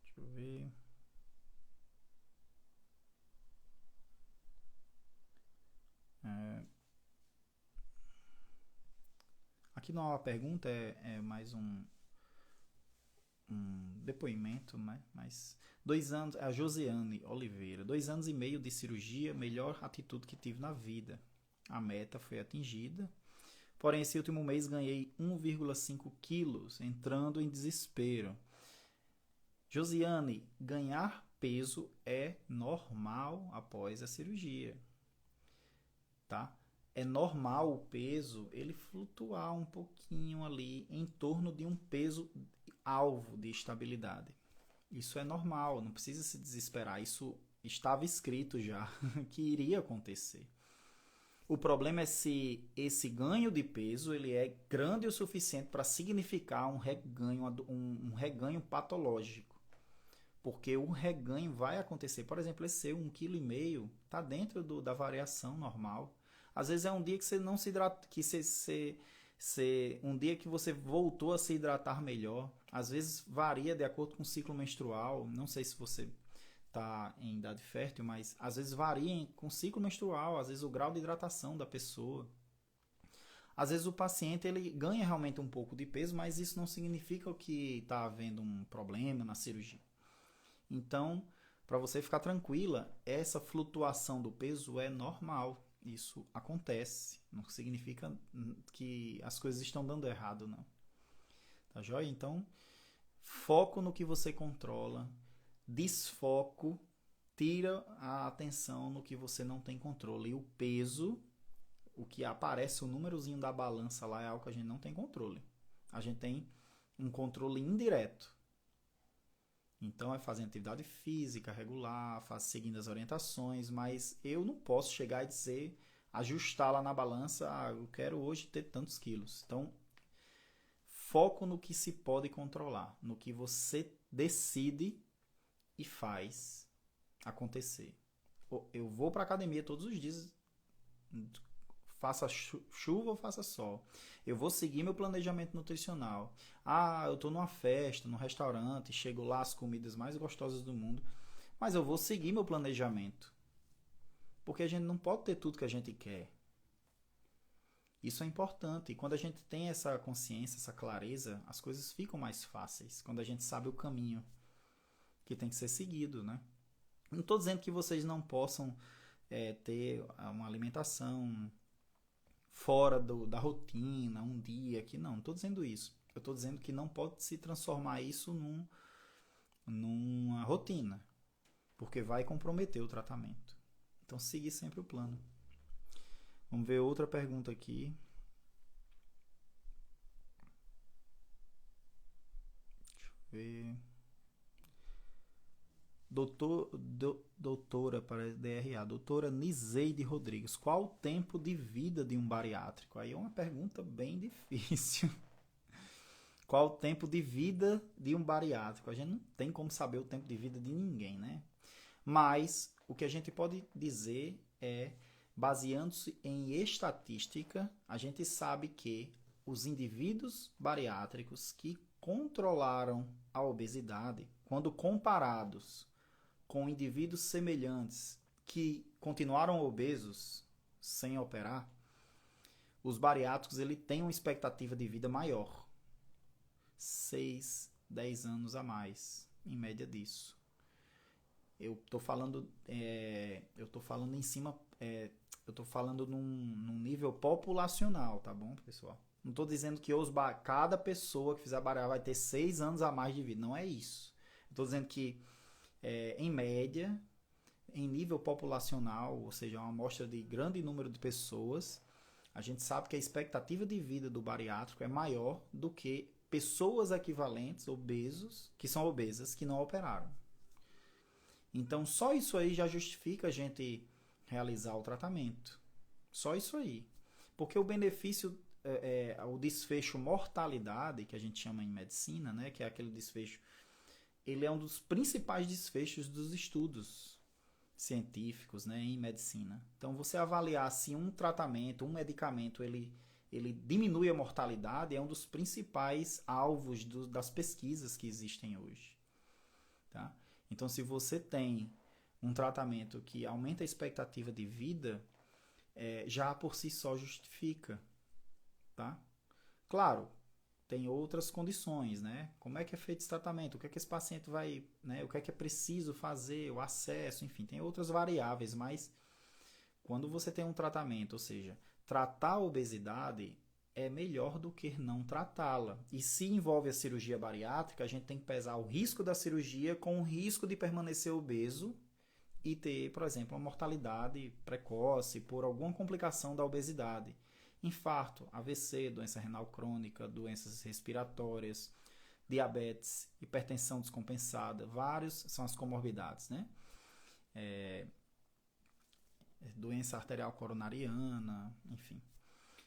Speaker 1: Deixa eu ver. Aqui não é uma pergunta, é mais um depoimento, né? Mas 2 anos, a Josiane Oliveira, 2 anos e meio de cirurgia, melhor atitude que tive na vida. A meta foi atingida. Porém, esse último mês ganhei 1,5 quilos, entrando em desespero. Josiane, ganhar peso é normal após a cirurgia, tá? É normal o peso ele flutuar um pouquinho ali em torno de um peso alvo de estabilidade. Isso é normal, não precisa se desesperar. Isso estava escrito já que iria acontecer. O problema é se esse ganho de peso ele é grande o suficiente para significar um reganho patológico. Porque o reganho vai acontecer. Por exemplo, esse seu 1,5 kg está dentro da variação normal. Às vezes é um dia que você não se hidrata, um dia que você voltou a se hidratar melhor. Às vezes varia de acordo com o ciclo menstrual. Não sei se você está em idade fértil, mas às vezes varia com o ciclo menstrual, às vezes o grau de hidratação da pessoa. Às vezes o paciente ele ganha realmente um pouco de peso, mas isso não significa que está havendo um problema na cirurgia. Então, para você ficar tranquila, essa flutuação do peso é normal. Isso acontece. Não significa que as coisas estão dando errado, não. Tá joia? Então, foco no que você controla. Desfoco tira a atenção no que você não tem controle. E o peso, o que aparece, o númerozinho da balança lá, é algo que a gente não tem controle. A gente tem um controle indireto. Então é fazendo atividade física regular, seguindo as orientações, mas eu não posso chegar e dizer, ajustar lá na balança, eu quero hoje ter tantos quilos. Então, foco no que se pode controlar, no que você decide e faz acontecer. Eu vou para a academia todos os dias, faça chuva ou faça sol. Eu vou seguir meu planejamento nutricional. Eu estou numa festa, num restaurante, chego lá as comidas mais gostosas do mundo, mas eu vou seguir meu planejamento. Porque a gente não pode ter tudo que a gente quer. Isso é importante. E quando a gente tem essa consciência, essa clareza, as coisas ficam mais fáceis. Quando a gente sabe o caminho que tem que ser seguido, né? Não estou dizendo que vocês não possam ter uma alimentação fora da rotina, um dia aqui. Não estou dizendo isso. Eu estou dizendo que não pode se transformar isso numa rotina, porque vai comprometer o tratamento. Então, seguir sempre o plano. Vamos ver outra pergunta aqui. Deixa eu ver. Doutora para DRA, doutora Nizeide Rodrigues, qual o tempo de vida de um bariátrico? Aí é uma pergunta bem difícil. Qual o tempo de vida de um bariátrico? A gente não tem como saber o tempo de vida de ninguém, né? Mas o que a gente pode dizer é, baseando-se em estatística, a gente sabe que os indivíduos bariátricos que controlaram a obesidade, quando comparados com indivíduos semelhantes que continuaram obesos sem operar, os bariátricos ele têm uma expectativa de vida maior. 6, 10 anos a mais, em média disso. Eu estou falando em cima, eu estou falando num nível populacional, tá bom, pessoal? Não estou dizendo que cada pessoa que fizer bariátrica vai ter 6 anos a mais de vida, não é isso. Estou dizendo que, em média, em nível populacional, ou seja, uma amostra de grande número de pessoas, a gente sabe que a expectativa de vida do bariátrico é maior do que pessoas equivalentes, obesos, que são obesas, que não operaram. Então, só isso aí já justifica a gente realizar o tratamento. Só isso aí. Porque o benefício, o desfecho mortalidade, que a gente chama em medicina, né, que é aquele desfecho, ele é um dos principais desfechos dos estudos científicos, né, em medicina. Então, você avaliar se um tratamento, um medicamento, ele diminui a mortalidade, é um dos principais alvos das pesquisas que existem hoje. Tá? Então, se você tem um tratamento que aumenta a expectativa de vida, já por si só justifica. Tá? Claro, tem outras condições, né? Como é que é feito esse tratamento? O que é que esse paciente vai, né? O que é preciso fazer? O acesso, enfim, tem outras variáveis, mas quando você tem um tratamento, ou seja, tratar a obesidade é melhor do que não tratá-la. E se envolve a cirurgia bariátrica, a gente tem que pesar o risco da cirurgia com o risco de permanecer obeso e ter, por exemplo, uma mortalidade precoce por alguma complicação da obesidade. Infarto, AVC, doença renal crônica, doenças respiratórias, diabetes, hipertensão descompensada, vários são as comorbidades, né? Doença arterial coronariana, enfim.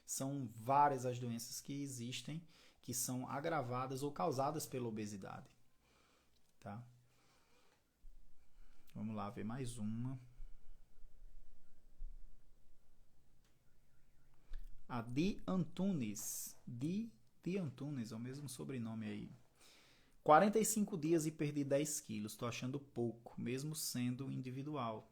Speaker 1: São várias as doenças que existem que são agravadas ou causadas pela obesidade. Tá? Vamos lá ver mais uma. A Di Antunes. Di Antunes, é o mesmo sobrenome aí. 45 dias e perdi 10 quilos. Estou achando pouco, mesmo sendo individual.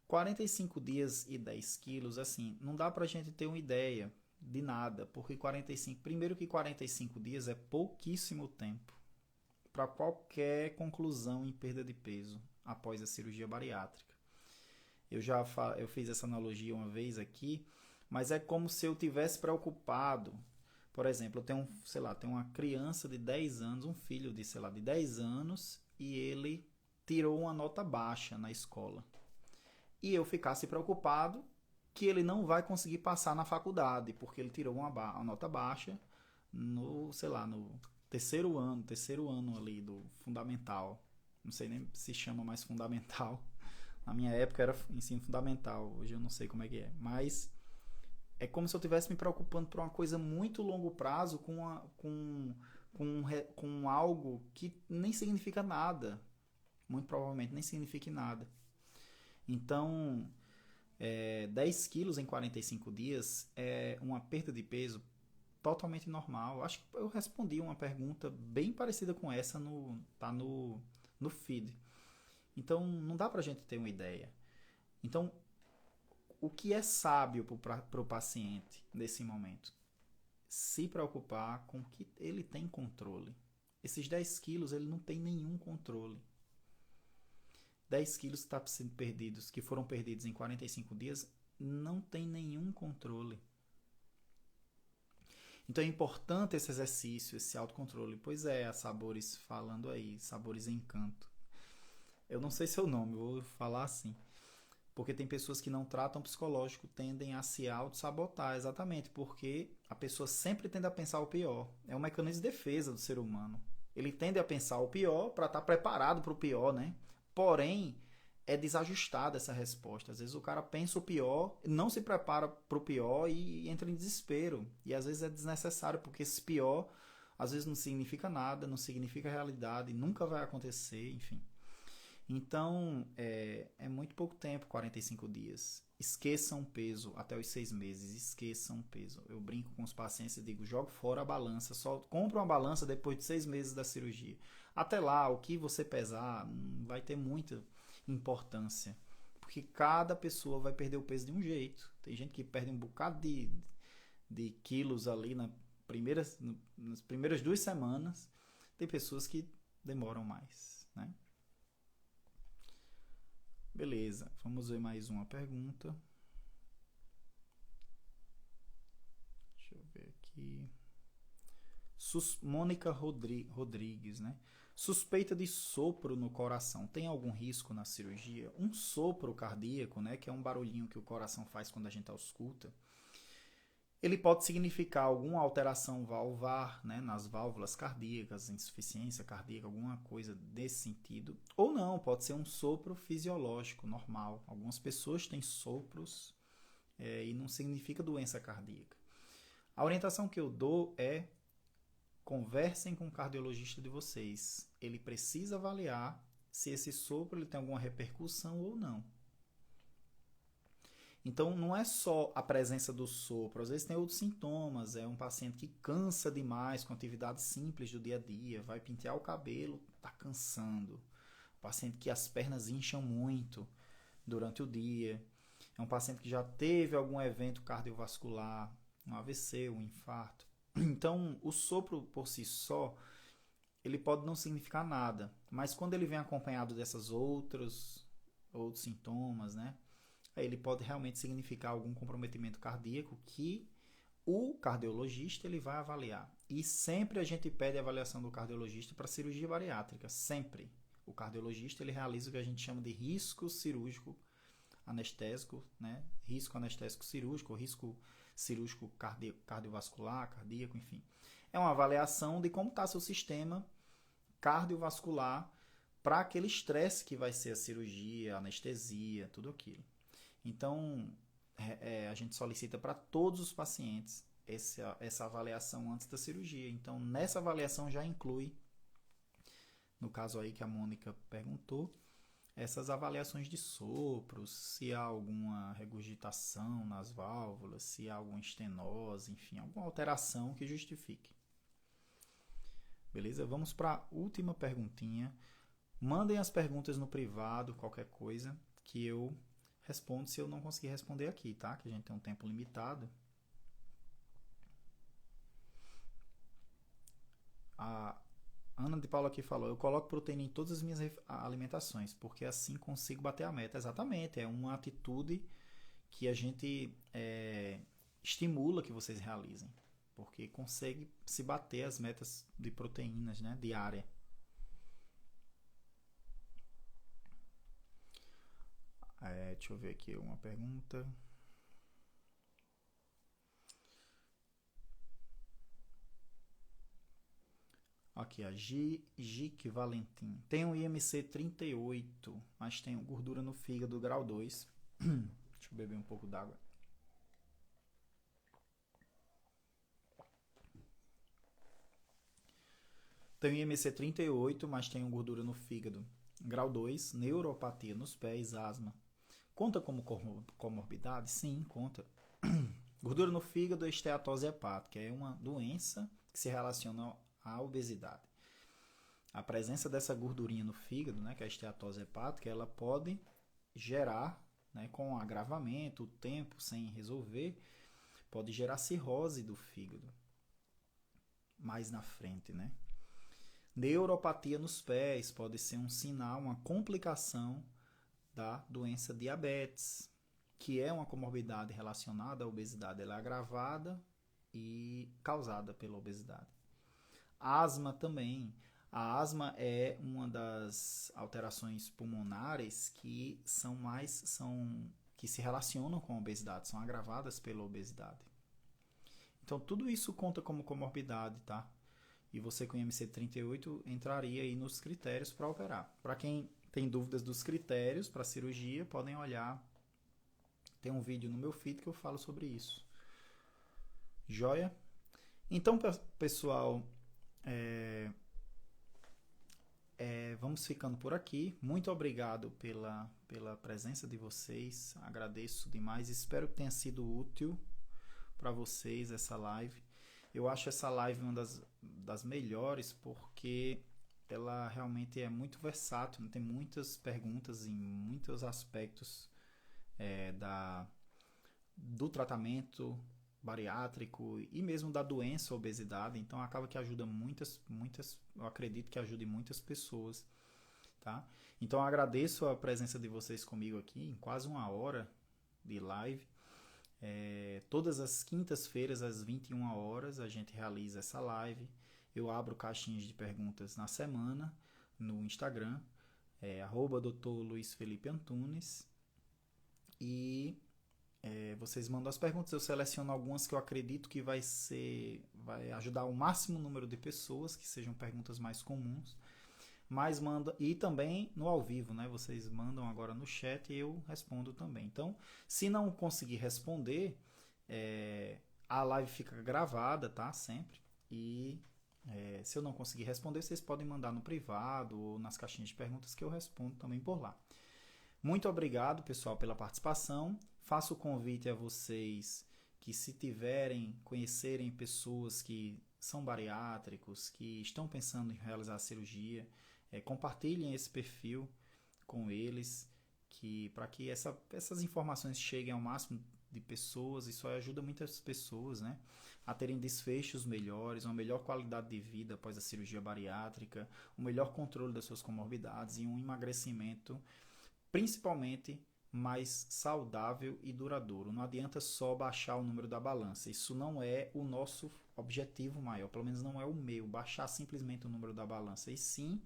Speaker 1: 45 dias e 10 quilos, assim, não dá pra gente ter uma ideia de nada, porque primeiro que 45 dias é pouquíssimo tempo para qualquer conclusão em perda de peso após a cirurgia bariátrica. Eu fiz essa analogia uma vez aqui, mas é como se eu tivesse preocupado. Por exemplo, eu tenho, tenho uma criança de 10 anos, um filho de 10 anos, e ele tirou uma nota baixa na escola e eu ficasse preocupado que ele não vai conseguir passar na faculdade, porque ele tirou uma nota baixa no, sei lá, no terceiro ano ali do fundamental. Não sei nem se chama mais fundamental. Na minha época era ensino fundamental, hoje eu não sei como é que é. Mas é como se eu estivesse me preocupando por uma coisa muito longo prazo com algo que nem significa nada. Muito provavelmente nem signifique nada. Então, 10 quilos em 45 dias é uma perda de peso totalmente normal. Acho que eu respondi uma pergunta bem parecida com essa tá no feed. Então, não dá pra gente ter uma ideia. Então, o que é sábio para o paciente nesse momento? Se preocupar com o que ele tem controle. Esses 10 quilos ele não tem nenhum controle. 10 quilos que foram perdidos em 45 dias, não tem nenhum controle. Então é importante esse exercício, esse autocontrole. Pois é, a Sabores falando aí, Sabores Encanto. Eu não sei seu nome, vou falar assim. Porque tem pessoas que não tratam psicológico, tendem a se auto-sabotar, exatamente, porque a pessoa sempre tende a pensar o pior. É um mecanismo de defesa do ser humano. Ele tende a pensar o pior para estar preparado para o pior, né? Porém, é desajustada essa resposta. Às vezes o cara pensa o pior, não se prepara para o pior e entra em desespero. E às vezes é desnecessário, porque esse pior às vezes não significa nada, não significa realidade, nunca vai acontecer, enfim. Então, é muito pouco tempo, 45 dias. Esqueçam o peso até os 6 meses. Esqueçam o peso. Eu brinco com os pacientes e digo, jogue fora a balança. Só compra uma balança depois de 6 meses da cirurgia. Até lá, o que você pesar vai ter muita importância. Porque cada pessoa vai perder o peso de um jeito. Tem gente que perde um bocado de quilos ali nas primeiras 2 semanas. Tem pessoas que demoram mais, né? Beleza, vamos ver mais uma pergunta. Deixa eu ver aqui. Mônica Rodrigues, né? Suspeita de sopro no coração. Tem algum risco na cirurgia? Um sopro cardíaco, né? Que é um barulhinho que o coração faz quando a gente ausculta. Ele pode significar alguma alteração valvar, né, nas válvulas cardíacas, insuficiência cardíaca, alguma coisa desse sentido. Ou não, pode ser um sopro fisiológico, normal. Algumas pessoas têm sopros e não significa doença cardíaca. A orientação que eu dou é conversem com o cardiologista de vocês. Ele precisa avaliar se esse sopro ele tem alguma repercussão ou não. Então, não é só a presença do sopro, às vezes tem outros sintomas. É um paciente que cansa demais com atividades simples do dia a dia, vai pentear o cabelo, está cansando. Um paciente que as pernas incham muito durante o dia. É um paciente que já teve algum evento cardiovascular, um AVC, um infarto. Então, o sopro por si só, ele pode não significar nada, mas quando ele vem acompanhado dessas outros sintomas, né? Ele pode realmente significar algum comprometimento cardíaco que o cardiologista ele vai avaliar. E sempre a gente pede a avaliação do cardiologista para cirurgia bariátrica, sempre. O cardiologista ele realiza o que a gente chama de risco cirúrgico anestésico, né? Risco anestésico cirúrgico, ou risco cirúrgico cardiovascular, cardíaco, enfim. É uma avaliação de como está seu sistema cardiovascular para aquele estresse que vai ser a cirurgia, a anestesia, tudo aquilo. Então, a gente solicita para todos os pacientes essa avaliação antes da cirurgia. Então, nessa avaliação já inclui, no caso aí que a Mônica perguntou, essas avaliações de sopros, se há alguma regurgitação nas válvulas, se há alguma estenose, enfim, alguma alteração que justifique. Beleza? Vamos para a última perguntinha. Mandem as perguntas no privado, qualquer coisa, que eu respondo se eu não conseguir responder aqui, tá? Que a gente tem um tempo limitado. A Ana de Paula aqui falou, eu coloco proteína em todas as minhas alimentações, porque assim consigo bater a meta. Exatamente, é uma atitude que a gente estimula que vocês realizem, porque consegue se bater as metas de proteínas, né, diária. Deixa eu ver aqui uma pergunta. Aqui, a Gique Valentim. Tem um IMC 38, mas tem gordura no fígado grau 2. Deixa eu beber um pouco d'água. Tem um IMC 38, mas tem gordura no fígado grau 2, neuropatia nos pés, asma. Conta como comorbidade? Sim, conta. Gordura no fígado, esteatose hepática, é uma doença que se relaciona à obesidade. A presença dessa gordurinha no fígado, né, que é a esteatose hepática, ela pode gerar, né, com agravamento, o tempo sem resolver, pode gerar cirrose do fígado mais na frente, né? Neuropatia nos pés pode ser um sinal, uma complicação da doença diabetes, que é uma comorbidade relacionada à obesidade. Ela é agravada e causada pela obesidade. Asma também. A asma é uma das alterações pulmonares que que se relacionam com a obesidade, são agravadas pela obesidade. Então tudo isso conta como comorbidade, tá? E você com IMC 38 entraria aí nos critérios para operar. Para quem tem dúvidas dos critérios para cirurgia, podem olhar. Tem um vídeo no meu feed que eu falo sobre isso. Joia? Então, pessoal, vamos ficando por aqui. Muito obrigado pela presença de vocês. Agradeço demais. Espero que tenha sido útil para vocês essa live. Eu acho essa live uma das melhores porque ela realmente é muito versátil, tem muitas perguntas em muitos aspectos do tratamento bariátrico e mesmo da doença obesidade, então acaba que ajuda muitas, eu acredito que ajude muitas pessoas, tá? Então eu agradeço a presença de vocês comigo aqui em quase uma hora de live. Todas as quintas-feiras às 21 horas a gente realiza essa live. Eu abro caixinhas de perguntas na semana no Instagram, @Dr. Luiz Felipe Antunes, e vocês mandam as perguntas, eu seleciono algumas que eu acredito que vai ajudar o máximo número de pessoas, que sejam perguntas mais comuns, mas manda, e também no ao vivo, né? Vocês mandam agora no chat e eu respondo também. Então, se não conseguir responder, a live fica gravada, tá? Sempre. E se eu não conseguir responder, vocês podem mandar no privado ou nas caixinhas de perguntas que eu respondo também por lá. Muito obrigado, pessoal, pela participação. Faço o convite a vocês que, se conhecerem pessoas que são bariátricos, que estão pensando em realizar a cirurgia, compartilhem esse perfil com eles, para que essas informações cheguem ao máximo de pessoas. Isso ajuda muitas pessoas, né, a terem desfechos melhores, uma melhor qualidade de vida após a cirurgia bariátrica, um melhor controle das suas comorbidades e um emagrecimento principalmente mais saudável e duradouro. Não adianta só baixar o número da balança. Isso não é o nosso objetivo maior, pelo menos não é o meu, baixar simplesmente o número da balança, e sim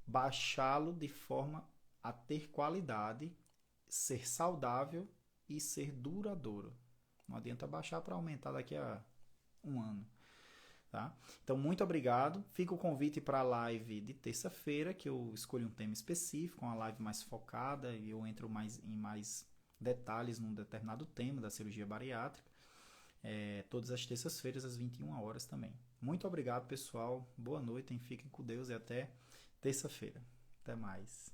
Speaker 1: baixá-lo de forma a ter qualidade, ser saudável e ser duradouro. Não adianta baixar para aumentar daqui a um ano. Tá? Então, muito obrigado. Fica o convite para a live de terça-feira, que eu escolho um tema específico, uma live mais focada, e eu entro em mais detalhes num determinado tema da cirurgia bariátrica. Todas as terças-feiras, às 21 horas também. Muito obrigado, pessoal. Boa noite, fiquem com Deus e até terça-feira. Até mais.